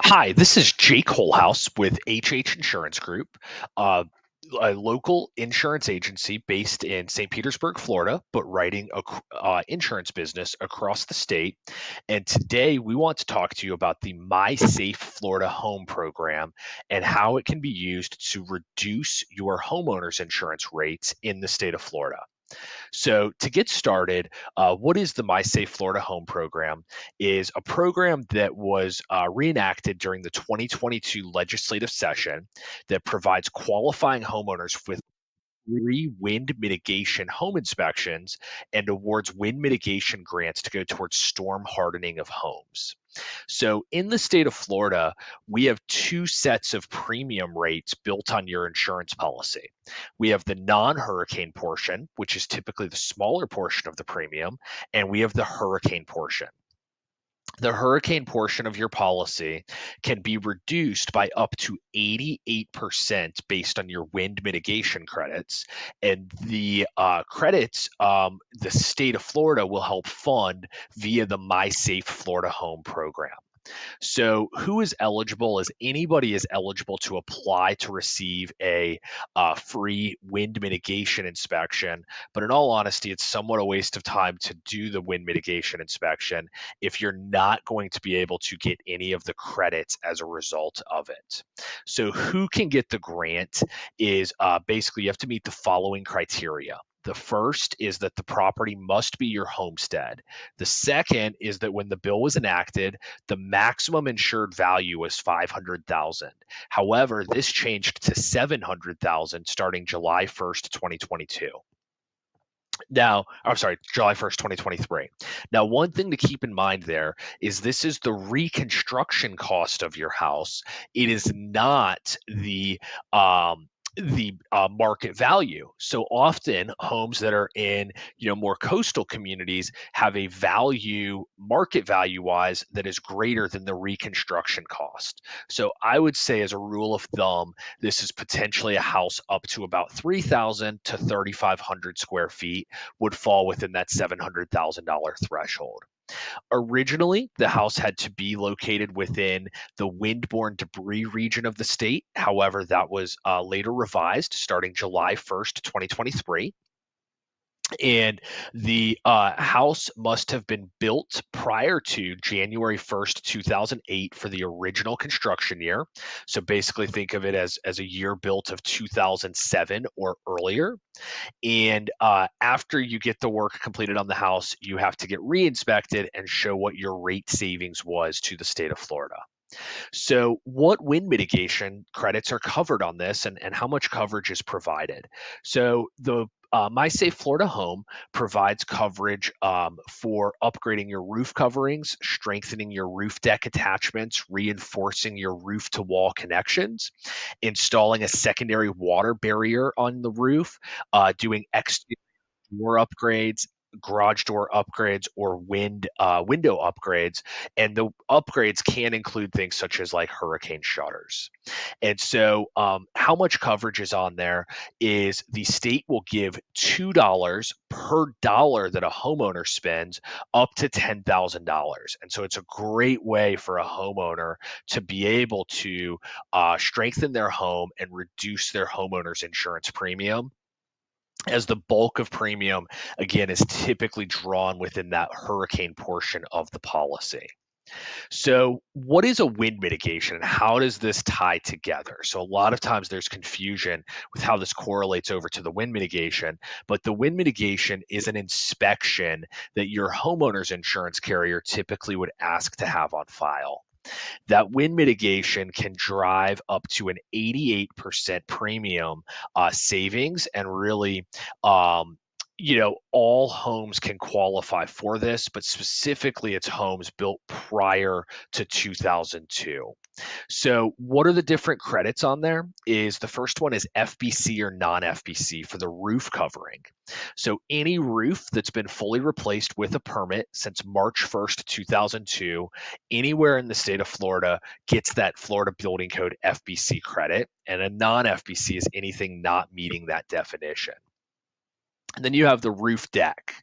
Hi, this is Jake Holhouse with HH Insurance Group, uh, a local insurance agency based in St. Petersburg, Florida, but writing a insurance business across the state. And today we want to talk to you about the My Safe Florida Home program and how it can be used to reduce your homeowners insurance rates in the state of Florida. So to get started, what is the My Safe Florida Home program? Is a program that was reenacted during the 2022 legislative session that provides qualifying homeowners with free wind mitigation home inspections and awards wind mitigation grants to go towards storm hardening of homes. So in the state of Florida, we have two sets of premium rates built on your insurance policy. We have the non-hurricane portion, which is typically the smaller portion of the premium, and we have the hurricane portion. The hurricane portion of your policy can be reduced by up to 88% based on your wind mitigation credits. And the credits, the state of Florida will help fund via the My Safe Florida Home program. So, who is eligible? Is anybody is eligible to apply to receive a free wind mitigation inspection? But in all honesty, it's somewhat a waste of time to do the wind mitigation inspection if you're not going to be able to get any of the credits as a result of it. So, who can get the grant is basically you have to meet the following criteria. The first is that the property must be your homestead. The second is that when the bill was enacted, the maximum insured value was 500,000. However, this changed to 700,000 starting July 1st, 2022. Now, I'm sorry, July 1st, 2023. Now, one thing to keep in mind there is this is the reconstruction cost of your house. It is not the market value. So often homes that are in more coastal communities have a value market value wise that is greater than the reconstruction cost. So I would say as a rule of thumb, this is potentially a house up to about 3,000 to 3,500 square feet would fall within that $700,000 threshold. Originally, the house had to be located within the windborne debris region of the state. However, that was later revised starting July 1st, 2023. And the house must have been built prior to January 1st, 2008 for the original construction year. So basically, think of it as a year built of 2007 or earlier. And after you get the work completed on the house, you have to get re-inspected and show what your rate savings was to the state of Florida. So, what wind mitigation credits are covered on this and how much coverage is provided? So, the My Safe Florida Home provides coverage for upgrading your roof coverings, strengthening your roof deck attachments, reinforcing your roof to wall connections, installing a secondary water barrier on the roof, doing exterior door upgrades, garage door upgrades, or window upgrades. And the upgrades can include things such as like hurricane shutters. And so, how much coverage is on there is the state will give $2 per dollar that a homeowner spends up to $10,000. And so, it's a great way for a homeowner to be able to strengthen their home and reduce their homeowner's insurance premium, as the bulk of premium again is typically drawn within that hurricane portion of the policy. So, what is a wind mitigation and how does this tie together? So, a lot of times there's confusion with how this correlates over to the wind mitigation, but the wind mitigation is an inspection that your homeowner's insurance carrier typically would ask to have on file. That wind mitigation can drive up to an 88% premium savings, and really, all homes can qualify for this, but specifically it's homes built prior to 2002. So, what are the different credits on there? Is the first one is FBC or non-FBC for the roof covering. So, any roof that's been fully replaced with a permit since March 1st, 2002, anywhere in the state of Florida gets that Florida Building Code FBC credit, and a non-FBC is anything not meeting that definition. And then you have the roof deck.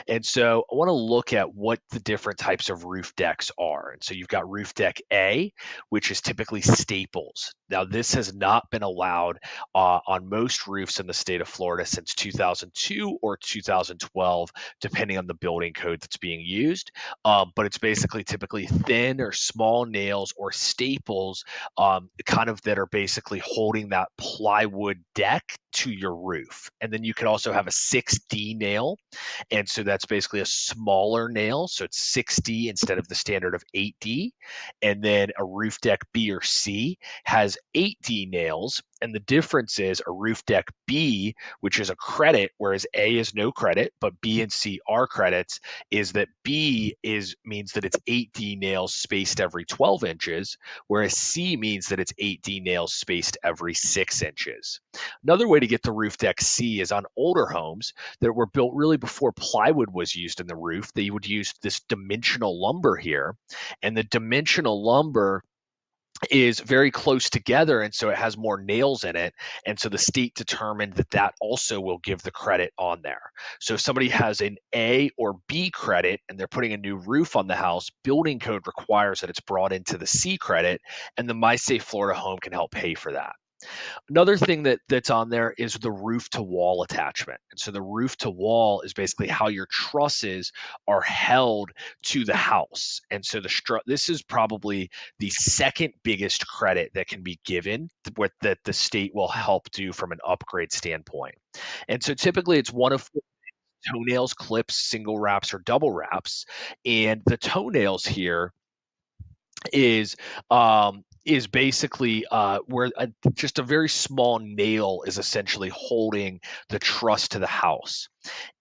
And so I want to look at what the different types of roof decks are. And so you've got roof deck A, which is typically staples. Now, this has not been allowed on most roofs in the state of Florida since 2002 or 2012, depending on the building code that's being used. But it's basically typically thin or small nails or staples, kind of that are basically holding that plywood deck to your roof. And then you could also have a 6D nail. And so that's basically a smaller nail. So it's 6D instead of the standard of 8D. And then a roof deck B or C has 8D nails. And the difference is a roof deck B, which is a credit, whereas A is no credit, but B and C are credits, is that B means that it's 8D nails spaced every 12 inches, whereas C means that it's 8D nails spaced every 6 inches. Another way to get the roof deck C is on older homes that were built really before plywood was used in the roof. They would use this dimensional lumber here, and the dimensional lumber is very close together, and so it has more nails in it, and so the state determined that that also will give the credit on there. So if somebody has an A or B credit and they're putting a new roof on the house, building code requires that it's brought into the C credit, and the MySafe Florida Home can help pay for that. Another thing that's on there is the roof to wall attachment. And so the roof to wall is basically how your trusses are held to the house. And so this is probably the second biggest credit that can be given, what that the state will help do from an upgrade standpoint. And so typically it's one of toenails, clips, single wraps, or double wraps. And the toenails here is basically where just a very small nail is essentially holding the truss to the house.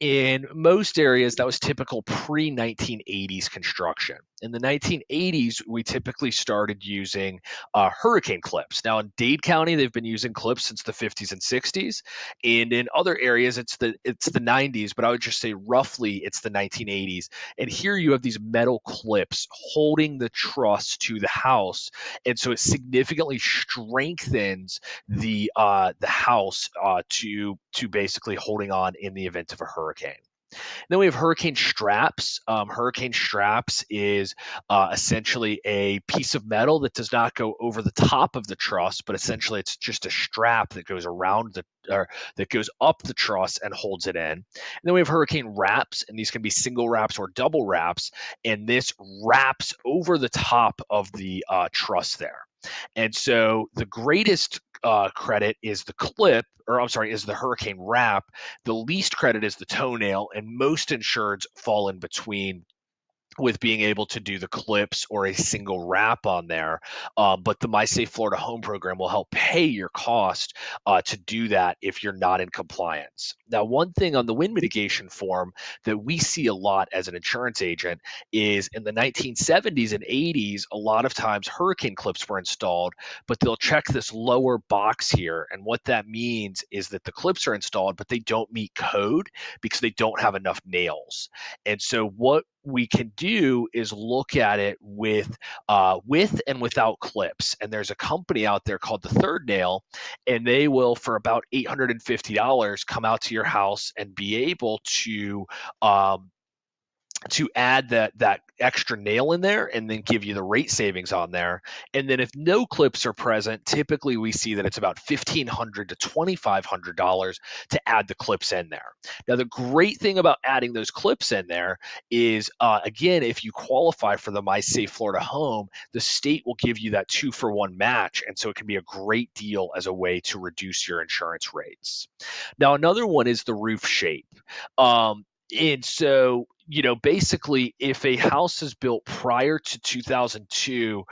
In most areas, that was typical pre-1980s construction. In the 1980s, we typically started using hurricane clips. Now, in Dade County, they've been using clips since the 50s and 60s, and in other areas, it's the 90s. But I would just say roughly it's the 1980s. And here you have these metal clips holding the truss to the house, and so it significantly strengthens the house to basically holding on in the event of a hurricane. Then we have hurricane straps. Hurricane straps is essentially a piece of metal that does not go over the top of the truss, but essentially it's just a strap that goes around or that goes up the truss and holds it in. And then we have hurricane wraps, and these can be single wraps or double wraps, and this wraps over the top of the truss there. And so the greatest credit is the clip, or I'm sorry, is the hurricane wrap. The least credit is the toenail, and most insureds fall in between with being able to do the clips or a single wrap on there. But the MySafe Florida Home Program will help pay your cost to do that if you're not in compliance. Now, one thing on the wind mitigation form that we see a lot as an insurance agent is in the 1970s and 80s, a lot of times hurricane clips were installed, but they'll check this lower box here. And what that means is that the clips are installed, but they don't meet code because they don't have enough nails. And so what we can do is look at it with and without clips. And there's a company out there called the Third Nail, and they will, for about $850, come out to your house and be able to add that extra nail in there and then give you the rate savings on there. And then if no clips are present, typically we see that it's about $1,500 to $2,500 to add the clips in there. Now, the great thing about adding those clips in there is, again, if you qualify for the MySafe Florida Home, the state will give you that 2-for-1 match. And so it can be a great deal as a way to reduce your insurance rates. Now, another one is the roof shape. And so, basically, if a house is built prior to 2002,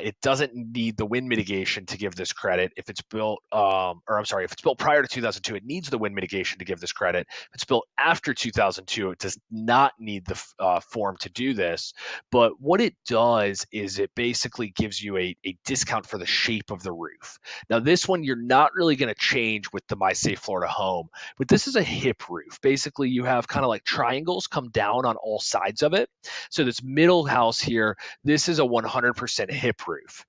it doesn't need the wind mitigation to give this credit. If it's built, if it's built prior to 2002, it needs the wind mitigation to give this credit. If it's built after 2002, it does not need the form to do this. But what it does is it basically gives you a discount for the shape of the roof. Now, this one you're not really going to change with the MySafe Florida Home, but this is a hip roof. Basically, you have kind of like triangles come down on all sides of it. So this middle house here, this is a 100% hip roof.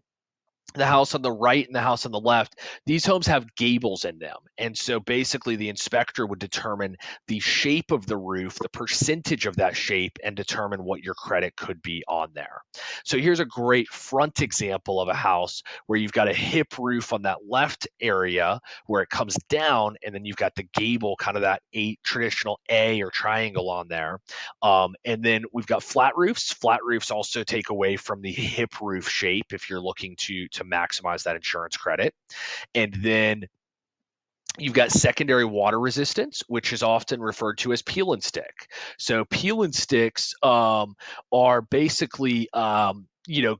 the house on the right and the house on the left, these homes have gables in them. And so basically, the inspector would determine the shape of the roof, the percentage of that shape, and determine what your credit could be on there. So here's a great front example of a house where you've got a hip roof on that left area where it comes down, and then you've got the gable, kind of that traditional A or triangle on there. And then we've got flat roofs. Flat roofs also take away from the hip roof shape if you're looking to maximize that insurance credit. And then you've got secondary water resistance, which is often referred to as peel and stick. So peel and sticks are basically,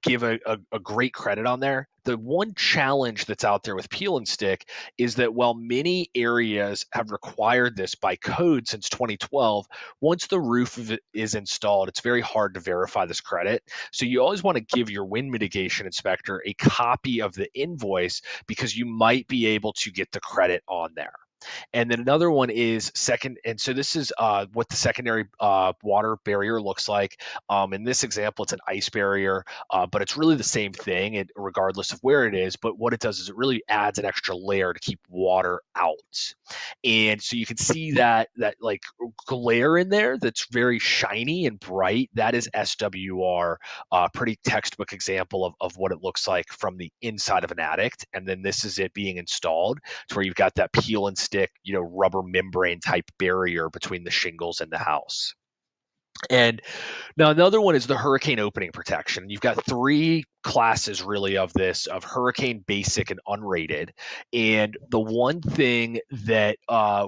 give a great credit on there. The one challenge that's out there with peel and stick is that while many areas have required this by code since 2012, once the roof is installed, it's very hard to verify this credit. So you always want to give your wind mitigation inspector a copy of the invoice because you might be able to get the credit on there. And then another one is second. And so this is what the secondary water barrier looks like. In this example, it's an ice barrier, but it's really the same thing, regardless of where it is. But what it does is it really adds an extra layer to keep water out. And so you can see that like glare in there that's very shiny and bright. That is SWR, pretty textbook example of what it looks like from the inside of an attic. And then this is it being installed to where you've got that peel and stick, rubber membrane type barrier between the shingles and the house. And now another one is the hurricane opening protection. You've got three classes really of this, of hurricane, basic, and unrated. And the one thing that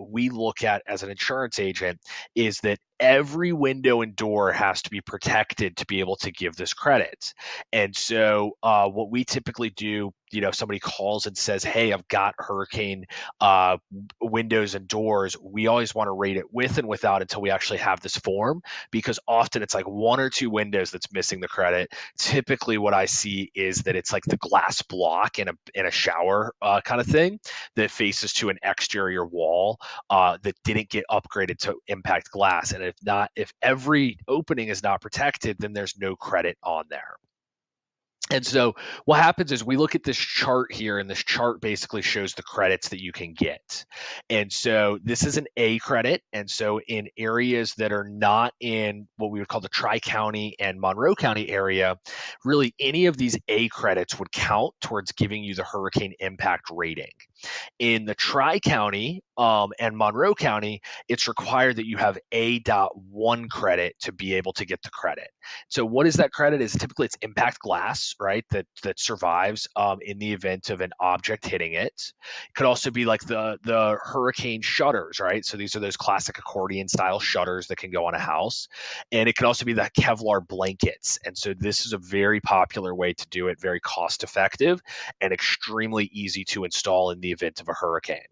we look at as an insurance agent is that every window and door has to be protected to be able to give this credit. And so what we typically do, if somebody calls and says, hey, I've got hurricane uh, windows and doors, we always want to rate it with and without until we actually have this form, because often it's like one or two windows that's missing the credit. Typically what I see is that it's like the glass block in a shower kind of thing that faces to an exterior wall that didn't get upgraded to impact glass. And if every opening is not protected, then there's no credit on there. And so what happens is we look at this chart here, and this chart basically shows the credits that you can get. And so this is an A credit. And so in areas that are not in what we would call the Tri-County and Monroe County area, really any of these A credits would count towards giving you the hurricane impact rating. In the Tri-County and Monroe County, it's required that you have A.1 credit to be able to get the credit. So what is that credit? Is typically it's impact glass, right? That survives in the event of an object hitting it. It could also be like the hurricane shutters, right? So these are those classic accordion style shutters that can go on a house. And it can also be the Kevlar blankets. And so this is a very popular way to do it, very cost effective and extremely easy to install in the event of a hurricane.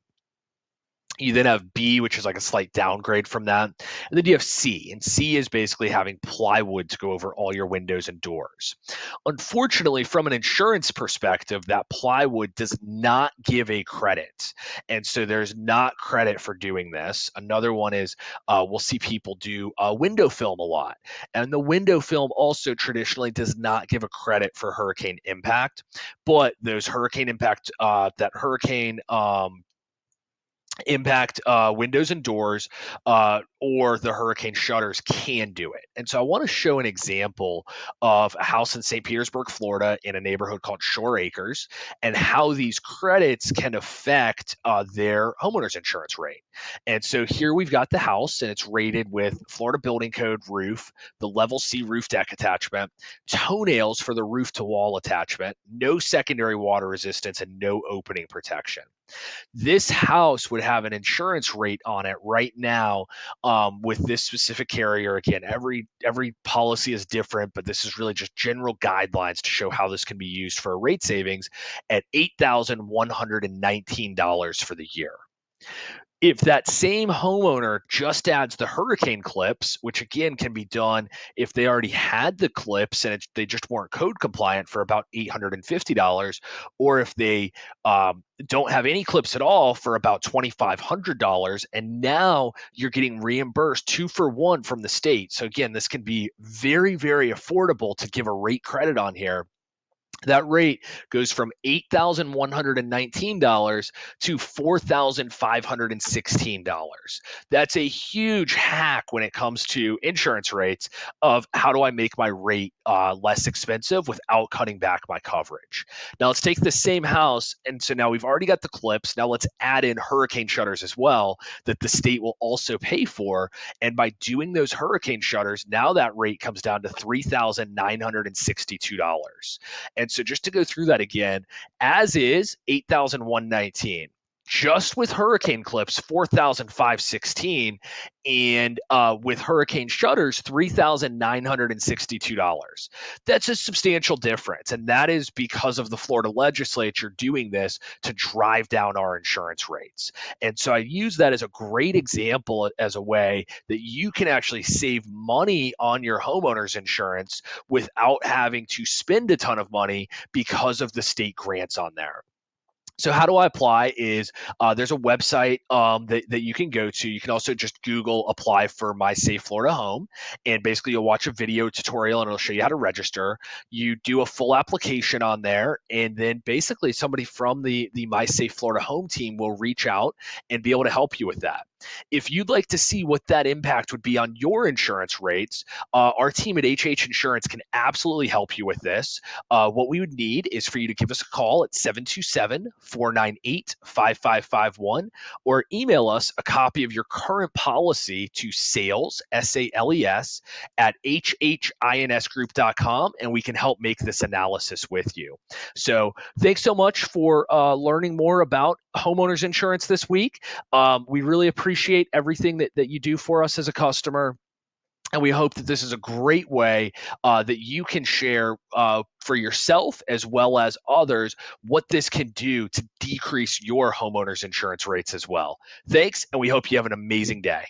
You then have B, which is like a slight downgrade from that. And then you have C. And C is basically having plywood to go over all your windows and doors. Unfortunately, from an insurance perspective, that plywood does not give a credit. And so there's not credit for doing this. Another one is we'll see people do window film a lot. And the window film also traditionally does not give a credit for hurricane impact. But those hurricane impact, that hurricane impact windows and doors or the hurricane shutters can do it. And so I want to show an example of a house in St. Petersburg, Florida, in a neighborhood called Shore Acres, and how these credits can affect their homeowners insurance rate. And so here we've got the house, and it's rated with Florida Building Code roof, the level C roof deck attachment, toenails for the roof to wall attachment, no secondary water resistance, and no opening protection. This house would have an insurance rate on it right now with this specific carrier. Again, every policy is different, but this is really just general guidelines to show how this can be used for a rate savings at $8,119 for the year. If that same homeowner just adds the hurricane clips, which again can be done if they already had the clips and they just weren't code compliant, for about $850, or if they don't have any clips at all for about $2,500, and now you're getting reimbursed 2-for-1 from the state. So again, this can be very, very affordable to give a rate credit on here. That rate goes from $8,119 to $4,516. That's a huge hack when it comes to insurance rates of how do I make my rate less expensive without cutting back my coverage. Now let's take the same house, and so now we've already got the clips. Now let's add in hurricane shutters as well that the state will also pay for. And by doing those hurricane shutters, now that rate comes down to $3,962. And so just to go through that again, as is 8,119. Just with hurricane clips, 4,516, and with hurricane shutters, $3,962. That's a substantial difference, and that is because of the Florida legislature doing this to drive down our insurance rates. And so I use that as a great example as a way that you can actually save money on your homeowner's insurance without having to spend a ton of money because of the state grants on there. So how do I apply is there's a website that you can go to. You can also just Google apply for My Safe Florida Home. And basically you'll watch a video tutorial and it'll show you how to register. You do a full application on there. And then basically somebody from the My Safe Florida Home team will reach out and be able to help you with that. If you'd like to see what that impact would be on your insurance rates, our team at HH Insurance can absolutely help you with this. What we would need is for you to give us a call at 727-498-5551 or email us a copy of your current policy to sales, SALES, at hhinsgroup.com, and we can help make this analysis with you. So thanks so much for learning more about homeowners insurance this week. We really appreciate everything that you do for us as a customer. And we hope that this is a great way that you can share for yourself as well as others what this can do to decrease your homeowners insurance rates as well. Thanks, and we hope you have an amazing day.